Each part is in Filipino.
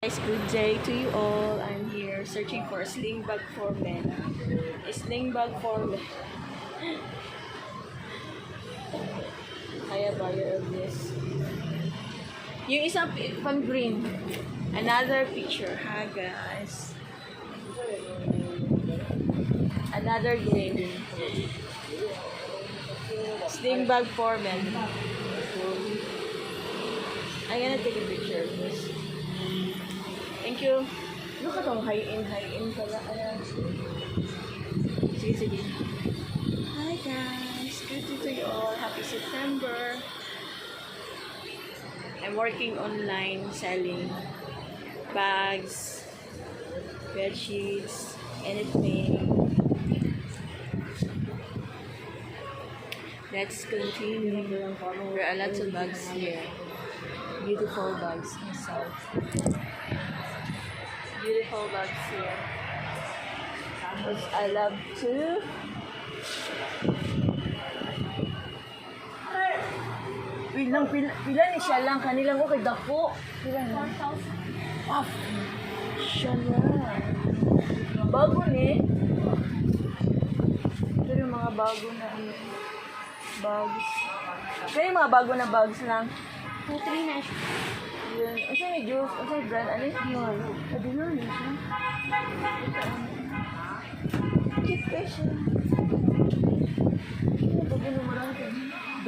Guys, good day to you all. I'm here searching for a sling bag for men. A sling bag for men. Kaya buyer of this. Yung isang pang green. Another picture. Hi guys. Another green. Sling bag for men. I'm gonna take a picture of this. Thank you. Look at them, high-in pala. Sige, sige. Hi guys, good to you all. Happy September. I'm working online selling bags, bed sheets, anything. Let's continue. There are lots of bags here. Beautiful bags inside. Beautiful bags here. Tapos I love to pila ni siya lang kanilang ko kay dako. Pila na? 1,000. Ah, siya na. Bago ni. Ito yung mga bago na bags. Kaya yung mga bago na bags lang. 2-3 na siya. Yun. Asa may juice? Asa may brand? Ano yun? Adino na siya. Cute pa siya. Ano ba ginumurang ko?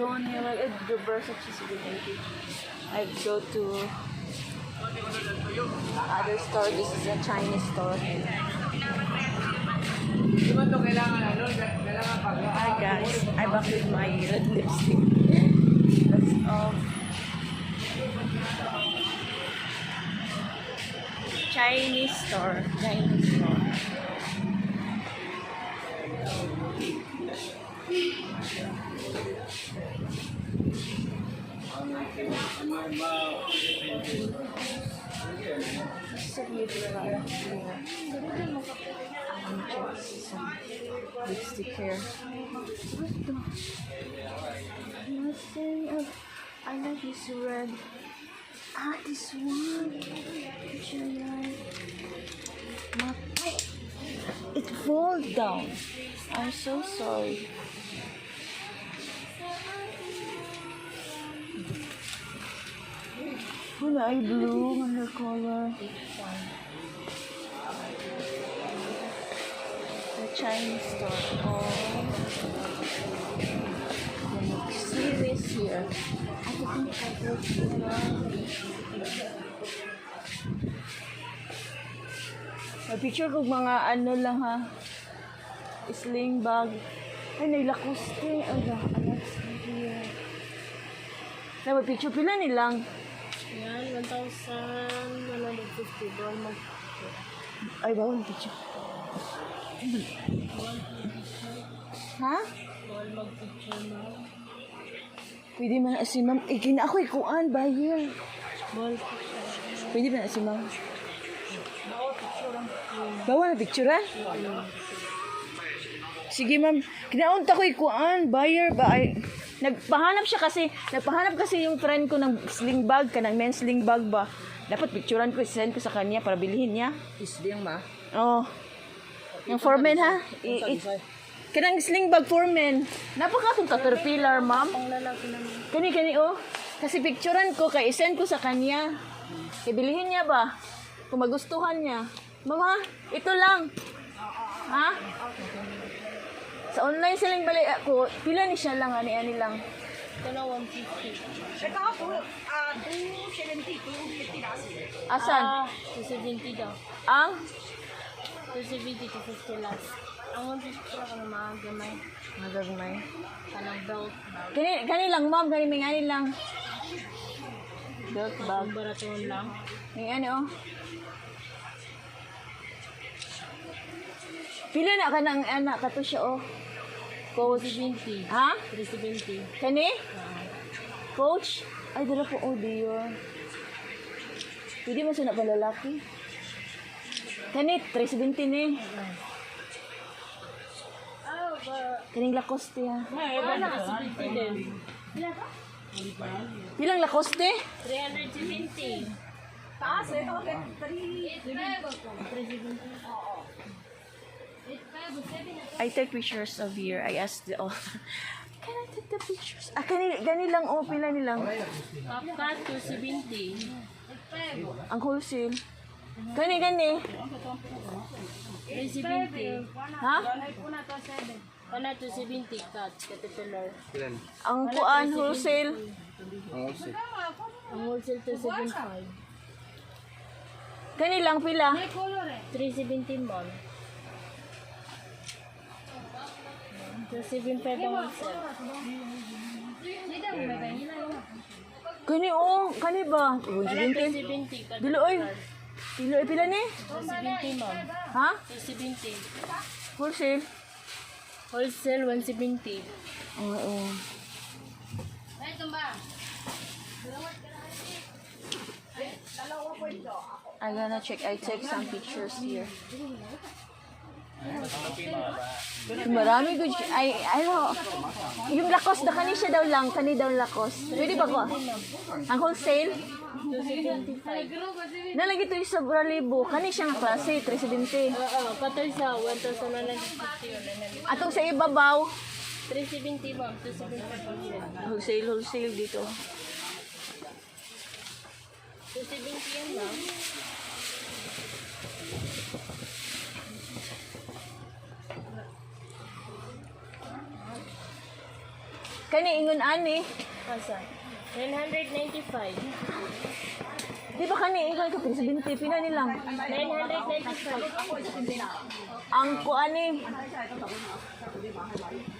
Doon yung the Versace sigurity. I go to other store. This is a Chinese store. Hi guys. I'm back with my red lipstick. That's all. Chinese store. Chinese store. Lipstick here. Nothing. I like this red. Ah, this one. It falls down. I'm so sorry. Wala ay blue on color. The Chinese store. Oh. See this here. I think I will see picture ko mga ano lang ha. Sling bag. Ay, nailakoste. Na picture pila nilang. Yan, 1,150. Bawal Ay, bawal picture. Ha? Bawal mag-picture mo. Pwede man na si ma'am. Ikina ako ikuan, buyer. Bawal picture. Pwede ba na si ma'am? Bawal na picture ha? Sige ma'am. Kinaunta ko ikuan, buyer ba? Ay, nagpahanap kasi yung friend ko ng sling bag, kanang men's sling bag ba. Dapat picturean ko, send ko sa kanya para bilhin niya. Isling ma? Oo. Yung for men ha? Kanang sling bag for men. Napakatong caterpillar, ma'am. Pang lalaki naman. Kani oh. Kasi picturean ko, kay send ko sa kanya. Ibilihin niya ba? Kung magustuhan niya. Mama, ito lang. Ha? Sa online selling bali ako, pila ni siya lang, ani lang. Ito na 150. Ito po, 270, 250 na kasi. Asan? 270 daw. Ang? 270 to 50 last. Ang 150 ako na mga gamay. Magagmay. Kanang belt bag. Kani lang, ma'am. Kani may ngani lang. Belt bag. Ang baraton lang. May ngani, oh. Pila na ka ng anak, kato siya, oh. Coach. 370. Ha? 370. Kani? Coach? Ay, dala po, oh, dear. Pwede mo siya na palalaki. Kani, 370 ni. Oh, ba? Kaning Lacoste, ha? Wala ka 70 din. Pilang Lacoste? 370. Taas eh. Okay. 370. I take pictures of here. I asked the owner, can I take the pictures? Ah, gani lang, oh, pila nilang. Papa, 270. Ang wholesale. Gani. 370. Ha? Kana 270 cut, caterpillar. Ang kuan, wholesale. Ang wholesale 275. Gani lang, pila. 370 ma'am. 275 ang wholesale. Gani, oh. Gani ba? Kana 170. 270 cut. Dilo, oy. Dilo, ay pila ni? 270 ma'am. Ha? 270. Wholesale. Wholesale 170. Oo. I'm gonna check. I take some pictures here. Marami good. Ay, ano. Yung lakos na kani siya daw lang. Kani daw lakos. Pwede ba ko? Ang wholesale? 275. Nalagi ito yung sobra libo. Kani siya nga klase, 370. Oo, patoy sa 1,950. Atong sa ibabaw, 370 ma'am, 275 wholesale dito. 270 yan ma'am. Kani ingon ani. Asa? 995. Di ba kani ingon ka 370 pina nilang. 995. Ang kuani.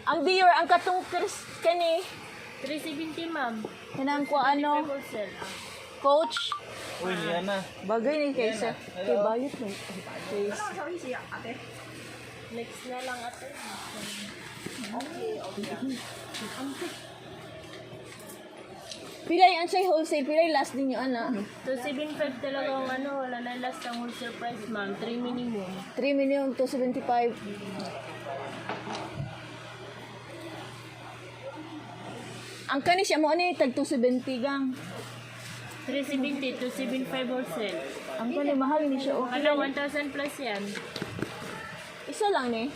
Ang Dior ang katong kani 370 ma'am. kanang kuano Wholesale. coach. Uy, yan na. Bagay ni kaysa kay bayot mo. Face. Next na lang ate. Pilay ang say wholesale, pilay last din yung ana. 275 talaga ang ano, wala na last ang wholesale price ma'am. 3 minimum. 3 million to 75. Ang kani siya mo ani tag 270 gang. 370, 275 wholesale. Ang kani mahal ni siya. Okay Ano, lang. 1,000 plus yan. Isa lang ni.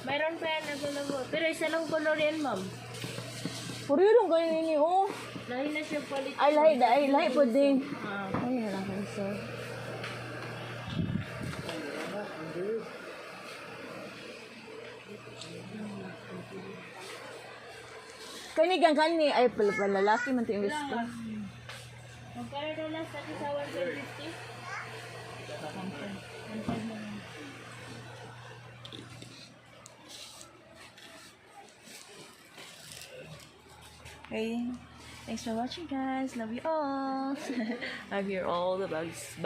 Mayroon pa yan available. Pero isa lang color yan ma'am. Puro yung ganyan ni oh. Lahi na siya quality. Ay lahi po din. Ah. Ano na lang kayo sir. Kani ay lalaki man tiyong gusto. Magkano daw last natin sa 150? Okay. Thanks for watching guys. Love you all. I'm here all the bags.